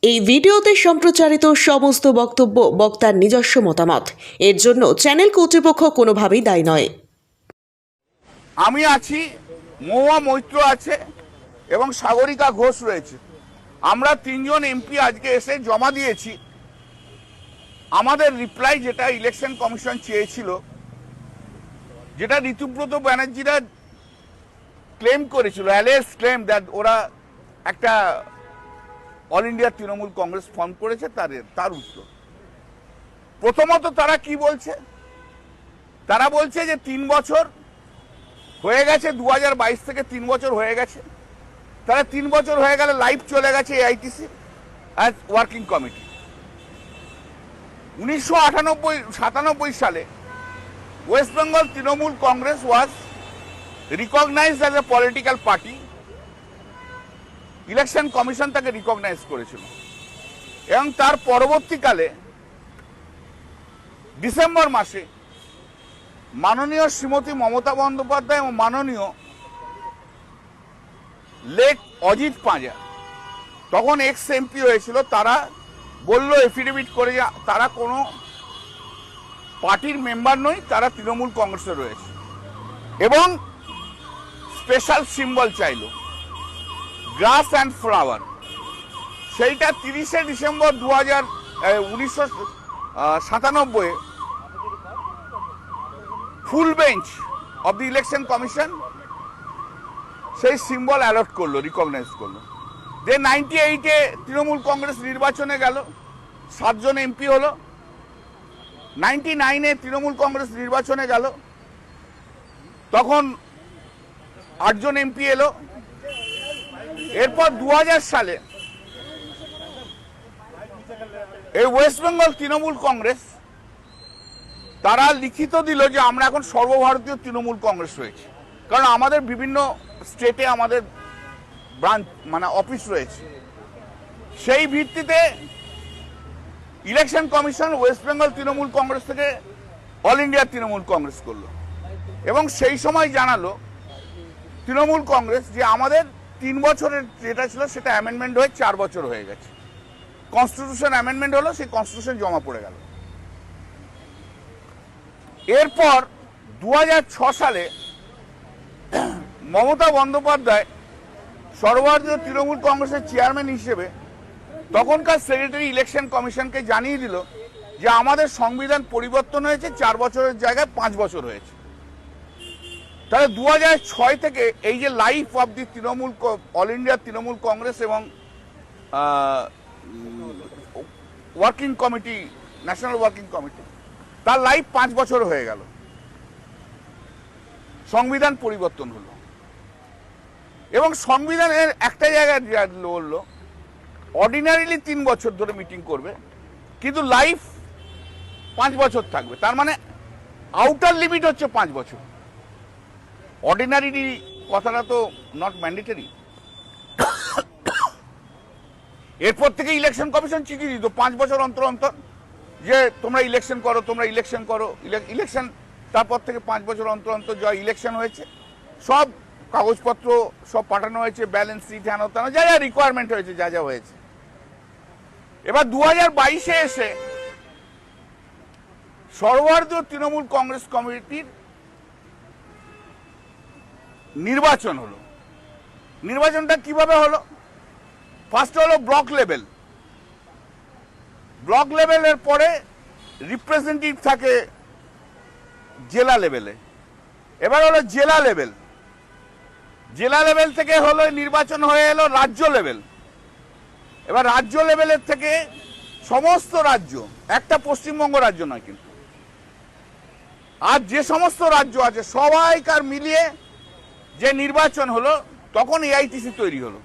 এই ভিডিওতে সম্প্রচারিত সমস্ত বক্তব্য বক্তার নিজস্ব মতামত। এর জন্য চ্যানেল কর্তৃপক্ষ কোনোভাবেই দায়ী নয়। আমি আছি, মহুয়া মৈত্র আছে এবং সাগরিকা ঘোষ রয়েছে। আমরা তিনজন এমপি আজকে এসে জমা দিয়েছি আমাদের রিপ্লাই, যেটা ইলেকশন কমিশন চেয়েছিল, যেটা ঋতুব্রত ব্যানার্জিরা ক্লেম করেছিল, অ্যালেজ ক্লেম দ্যাট ওরা একটা all India Trinamool Congress form করেছে, তার উত্তর। প্রথমত তারা কি বলছে? তারা বলছে যে 3 বছর হয়ে গেছে, 2022 থেকে 3 বছর হয়ে গেছে। তারা 3 বছর হয়ে গেলে লাইভ চলে গেছে এআইটিসি অ্যাজ ওয়ার্কিং কমিটি। 1997 সালে West Bengal Trinamool Congress was recognised as a political party. Election commission তাকে রিকগনাইজ করেছিল এবং তার পরবর্তীকালে ডিসেম্বর মাসে মাননীয় শ্রীমতী মমতা বন্দ্যোপাধ্যায় এবং মাননীয় লেক অজিত পাঁজা, তখন এক্স এমপি হয়েছিল, তারা বলল এফিডেভিট করে যে তারা কোনো পার্টির মেম্বার নয়, তারা তৃণমূল কংগ্রেসে রয়েছে এবং স্পেশাল সিম্বল চাইল গ্রাস অ্যান্ড ফ্লাওয়ার। সেইটা 30শে December 1997 full bench of the election commission সেই সিম্বল অ্যালট করলো, রিকগনাইজ করলো। যে 98-এ তৃণমূল কংগ্রেস নির্বাচনে গেল, 7 জন এমপি হলো। 99-এ তৃণমূল কংগ্রেস নির্বাচনে গেল, তখন 8 জন এমপি এলো। এরপর 2000 সালে এই ওয়েস্ট বেঙ্গল তৃণমূল কংগ্রেস তারা লিখিত দিল যে আমরা এখন সর্বভারতীয় তৃণমূল কংগ্রেস হয়েছে, কারণ আমাদের বিভিন্ন স্টেটে আমাদের ব্রাঞ্চ মানে অফিস রয়েছে। সেই ভিত্তিতে election commission West Bengal Trinamool Congress থেকে অল ইন্ডিয়া তৃণমূল কংগ্রেস করলো এবং সেই সময় জানালো তৃণমূল কংগ্রেস যে আমাদের 3 বছরের যেটা ছিল সেটা অ্যামেন্ডমেন্ট হয়ে 4 বছর হয়ে গেছে। কনস্টিটিউশন অ্যামেন্ডমেন্ট হলো, সেই কনস্টিটিউশন জমা পড়ে গেল। এরপর 2006 সালে মমতা বন্দ্যোপাধ্যায় সর্বভারতীয় তৃণমূল কংগ্রেসের চেয়ারম্যান হিসেবে তখনকার সেক্রেটারি ইলেকশন কমিশনকে জানিয়ে দিল যে আমাদের সংবিধান পরিবর্তন হয়েছে, 4 বছরের জায়গায় 5 বছর হয়েছে। তাহলে 2006 থেকে এই যে life of the Trinamool all India Trinamool Congress এবং working committee, national working committee, তার লাইফ 5 বছর হয়ে গেল। সংবিধান পরিবর্তন হলো এবং সংবিধানের একটা জায়গায় বললো অর্ডিনারিলি 3 বছর ধরে মিটিং করবে, কিন্তু লাইফ 5 বছর থাকবে। তার মানে আউটার লিমিট হচ্ছে 5 বছর। অর্ডিনারি কথাটা তো নট ম্যান্ডেটরি। এরপর থেকে ইলেকশন কমিশন চিঠি দিত 5 বছর অন্তর অন্তর যে তোমরা ইলেকশন করো, তোমরা ইলেকশন করো। ইলেকশন তারপর থেকে 5 বছর অন্তর অন্তর যা ইলেকশন হয়েছে সব কাগজপত্র সব পাঠানো হয়েছে, ব্যালেন্স শিট, হ্যান ত্যান, যা যা রিকোয়ারমেন্ট হয়েছে, যা যা হয়েছে। এবার 2022-এ এসে সর্বভারতীয় তৃণমূল কংগ্রেস কমিটির নির্বাচন হলো। নির্বাচনটা কিভাবে হলো? ফার্স্ট হলো ব্লক লেভেল। ব্লক লেভেলের পরে রিপ্রেজেন্টেটিভ থাকে জেলা লেভেলে। এবার হলো জেলা লেভেল। জেলা লেভেল থেকে হলো নির্বাচন হয়ে এলো রাজ্য লেভেল। এবার রাজ্য লেভেলের থেকে সমস্ত রাজ্য, একটা পশ্চিমবঙ্গ রাজ্য নয় কিন্তু, আর যে সমস্ত রাজ্য আছে সবাইকার মিলিয়ে যে নির্বাচন হলো, তখন এআইটিসি তৈরি হলো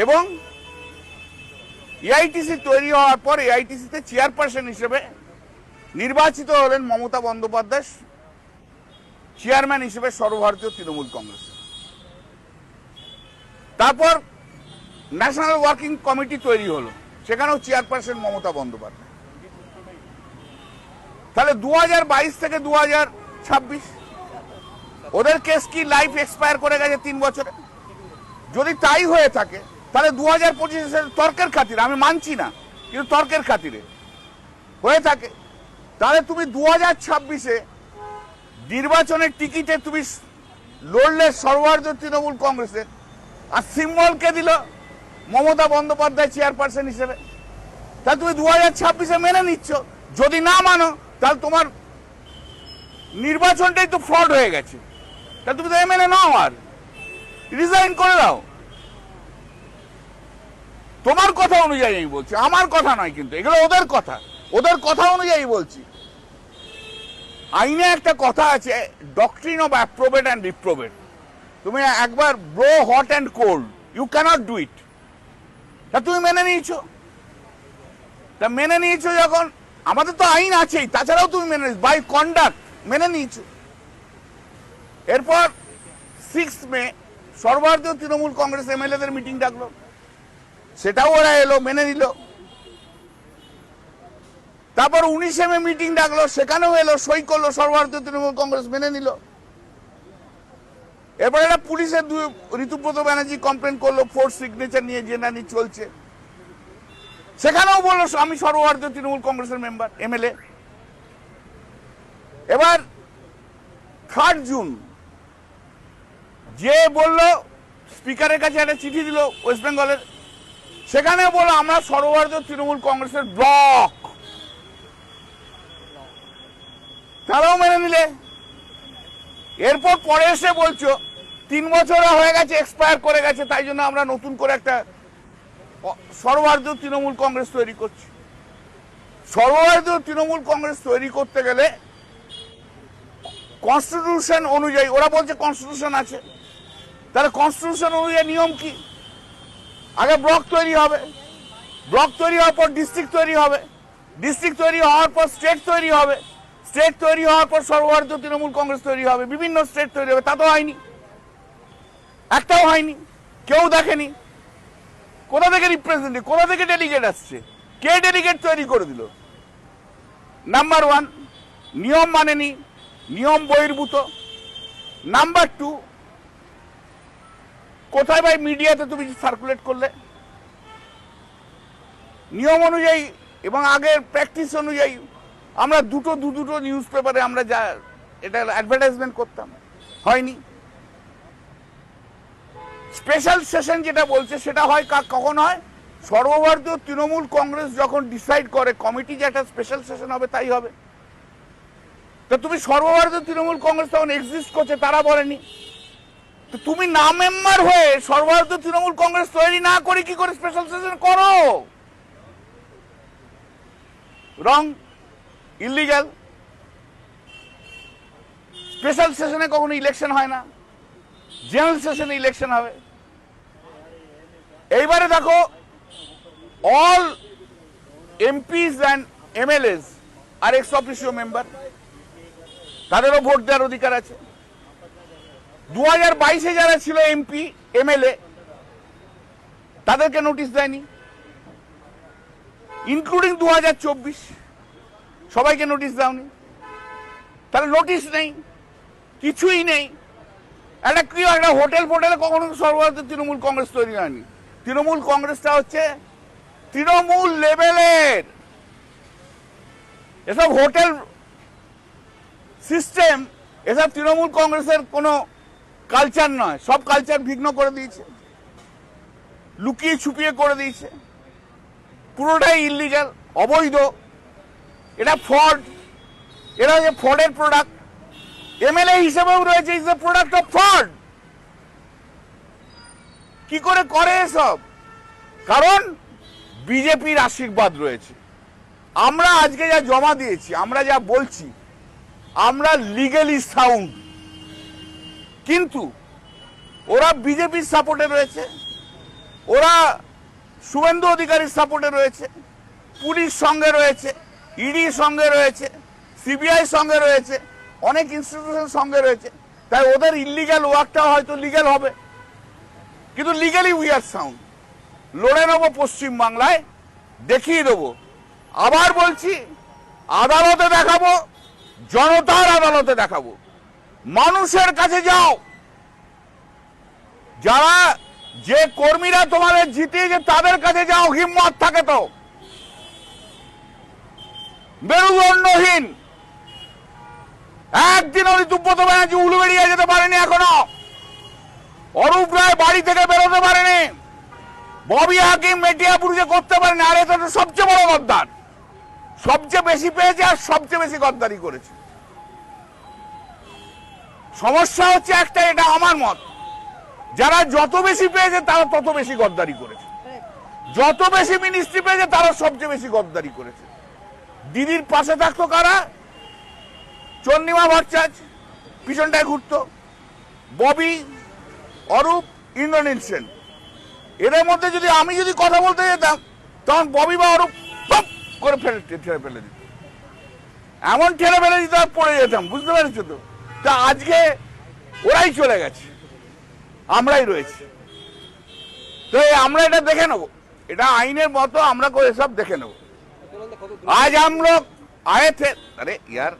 এবং এআইটিসি তৈরি হওয়ার পর এআইটিসিতে চেয়ারপারসন হিসেবে নির্বাচিত হলেন মমতা বন্দ্যোপাধ্যায়, চেয়ারম্যান হিসেবে সর্বভারতীয় তৃণমূল কংগ্রেস। তারপর ন্যাশনাল ওয়ার্কিং কমিটি তৈরি হলো, সেখানেও চেয়ারপারসন মমতা বন্দ্যোপাধ্যায়। তাহলে 2022 থেকে 2026 ওদের কেস কি লাইফ এক্সপায়ার করে গেছে 3 বছরে? যদি তাই হয়ে থাকে তাহলে 2025 তর্কের খাতিরে, আমি মানছি না কিন্তু তর্কের খাতিরে হয়ে থাকে, তাহলে তুমি 2026 নির্বাচনের টিকিটে তুমি লড়লে সর্বভারতীয় তৃণমূল কংগ্রেসের, আর সিম্বলকে দিল মমতা বন্দ্যোপাধ্যায় চেয়ারপারসন হিসেবে, তাহলে তুমি 2026 মেনে নিচ্ছ। যদি না মানো তাহলে তোমার নির্বাচনটাই তো ফ্রড হয়ে গেছে, তাহলে তুমি তো মেনে নাও আর রিজাইন করে দাও। তোমার কথা অনুযায়ী আমি বলছি, আমার কথা নয় কিন্তু, এগুলো ওদের কথা অনুযায়ী বলছি। আইনে একটা কথা আছে, doctrine of approbate and reprobate. তুমি একবার blow hot and cold, you cannot do it. তা তুমি মেনে নিয়েছো, তা মেনে নিয়েছো যখন, আমাদের তো আইন আছেই, তাছাড়াও তুমি মেনে নিয়েছো বাই কন্ডাক্ট, মেনে নিয়েছো। এরপর 6 মে সর্বভারতীয় তৃণমূল কংগ্রেস এমএলএদের মিটিং ডাকলো, সেটাও ওরা এলো, মেনে নিল। তারপর 19 মে মিটিং ডাকলো, সেখানেও এলো, সই করলো সর্বভারতীয় তৃণমূল কংগ্রেস, মেনে নিল। এরপর এটা পুলিশের ঋতুব্রত ব্যানার্জি কমপ্লেন করলো, 4 সিগনেচার নিয়ে জেনানি চলছে, সেখানেও বললো আমি সর্বভারতীয় তৃণমূল কংগ্রেসের মেম্বার, এমএলএ। এবার 3 জুন যে বলল, স্পিকারের কাছে একটা চিঠি দিল ওয়েস্ট বেঙ্গলের, সেখানেও বললো আমরা সর্বভারতীয় তৃণমূল কংগ্রেসের ব্লক, তারাও মেনে নিলে। এরপর পরে এসে বলছো 3 বছর হয়ে গেছে, এক্সপায়ার করে গেছে, তাই জন্য আমরা নতুন করে একটা সর্বভারতীয় তৃণমূল কংগ্রেস তৈরি করছি। সর্বভারতীয় তৃণমূল কংগ্রেস তৈরি করতে গেলে কনস্টিটিউশন অনুযায়ী, ওরা বলছে কনস্টিটিউশন আছে, তাহলে কনস্টিটিউশন অনুযায়ী নিয়ম কি? আগে ব্লক তৈরি হবে, ব্লক তৈরি হওয়ার পর ডিস্ট্রিক্ট তৈরি হবে, ডিস্ট্রিক্ট তৈরি হওয়ার পর স্টেট তৈরি হবে, স্টেট তৈরি হওয়ার পর সর্বভারতীয় তৃণমূল কংগ্রেস তৈরি হবে, বিভিন্ন স্টেট তৈরি হবে। তা তো হয়নি, একটাও হয়নি, কেউ দেখেনি। কোথা থেকে রিপ্রেজেন্টেটিভ, কোথা থেকে ডেলিগেট আসছে, কে ডেলিগেট তৈরি করে দিল? নাম্বার 1, নিয়ম মানেনি, নিয়ম বহির্ভূত। নাম্বার 2, কোথায় ভাই মিডিয়াতে তুমি সার্কুলেট করলে? নিয়ম অনুযায়ী এবং আগের প্র্যাকটিস অনুযায়ী আমরা দুটো নিউজ পেপারে আমরা যা এটা অ্যাডভার্টাইজমেন্ট করতাম, হয়নি। স্পেশাল সেশন যেটা বলছে সেটা হয় কখন হয়? সর্বভারতীয় তৃণমূল কংগ্রেস যখন ডিসাইড করে কমিটি যে একটা স্পেশাল সেশন হবে, তাই হবে। তো তুমি সর্বভারতীয় তৃণমূল কংগ্রেস তখন এক্সিস্ট করছে, তারা বলেনি। তো তুমি না মেম্বার হয়ে সর্বভারতীয় তৃণমূল কংগ্রেস তৈরি না করে কি করে স্পেশাল সেশন করো? রং, ইলিগাল। স্পেশাল সেশনে কখনো ইলেকশন হয় না, জেনারেল সেশনে ইলেকশন হবে। এইবারে দেখো, অল এমপিস অ্যান্ড এমএলএস আর এক্স অফিসিও মেম্বার, তাদেরও ভোট দেওয়ার অধিকার আছে। 2022 যারা ছিল এমপি এমএলএ, তাদেরকে নোটিশ দেয়নি, ইনক্লুডিং 2024 সবাইকে নোটিশ দাওনি। তাহলে নোটিশ নেই, কিছুই নেই। একটা হোটেলে কখনো সর্বভারতীয় তৃণমূল কংগ্রেস তৈরি হয়নি। তৃণমূল কংগ্রেসটা হচ্ছে তৃণমূল লেভেলের, এসব হোটেল সিস্টেম, এসব তৃণমূল কংগ্রেসের কোনো কালচার নয়। সব কালচার ভিন্ন করে দিয়েছে, লুকিয়ে ছুপিয়ে করে দিয়েছে, পুরোটাই ইলিগাল, অবৈধ। এটা ফ্রড, এটা হচ্ছে ফ্রডের প্রোডাক্ট। এমএলএ হিসেবেও রয়েছে, is the product of fraud. কি করে করে এসব? কারণ বিজেপির আশীর্বাদ রয়েছে। আমরা আজকে যা জমা দিয়েছি, আমরা যা বলছি, আমরা লিগালি সাউন্ড, কিন্তু ওরা বিজেপির সাপোর্টে রয়েছে, ওরা শুভেন্দু অধিকারীর সাপোর্টে রয়েছে, পুলিশ সঙ্গে রয়েছে, ইডি সঙ্গে রয়েছে, সিবিআই সঙ্গে রয়েছে, অনেক ইনস্টিটিউশন সঙ্গে রয়েছে। তাই ওদের ইলিগাল ওয়ার্কটা হয়তো লিগাল হবে, কিন্তু লিগালি উই আর সাউন্ড। লড়ে নেবো পশ্চিম বাংলায়, দেখিয়ে দেবো। আবার বলছি, আদালতে দেখাবো, জনতার আদালতে দেখাবো। মানুষের কাছে যাও, যারা যে কর্মীরা তোমাদের জিতিয়েছে তাদের কাছে যাও, হিম্মত থাকে তো। মেরুদণ্ডহীন একদিন ওই দুব্রত ব্যানার্জি উলুবেড়িয়া যেতে পারেনি, এখনো অরূপ রায় বাড়ি থেকে বেরোতে পারেনি, ববি হাকিম মেটিয়াপুরে করতে পারেনি। আর এটা তো সবচেয়ে বড় গদ্দার, সবচেয়ে বেশি পেয়েছে আর সবচেয়ে বেশি গদ্দারি করেছে। সমস্যা হচ্ছে একটা, এটা আমার মত, যারা যত বেশি পেয়েছে তারা তত বেশি গদ্দারি করেছে, যত বেশি মিনিস্ট্রি পেয়েছে তারা সবচেয়ে বেশি গদ্দারি করেছে। দিদির পাশে থাকতো কারা? চন্দ্রিমা ভট্টাচার্য পিছনটায় ঘুরতো, ববি, অরূপ, ইন্দ্রনীল সেন। এদের মধ্যে যদি আমি কথা বলতে যেতাম তখন ববি বা অরূপ টপ করে ঠেলে ফেলে দিত, এমন ঠেলে ফেলে দিত আর পড়ে যেতাম, বুঝতে পেরেছো তো? তা আজকে ওরাই চলে গেছে, আমরাই রয়েছি। তো আমরা এটা দেখে নেবো, এটা আইনের মতো আমরা করে সব দেখে নেবো। आज हम लोग आए थे, अरे यार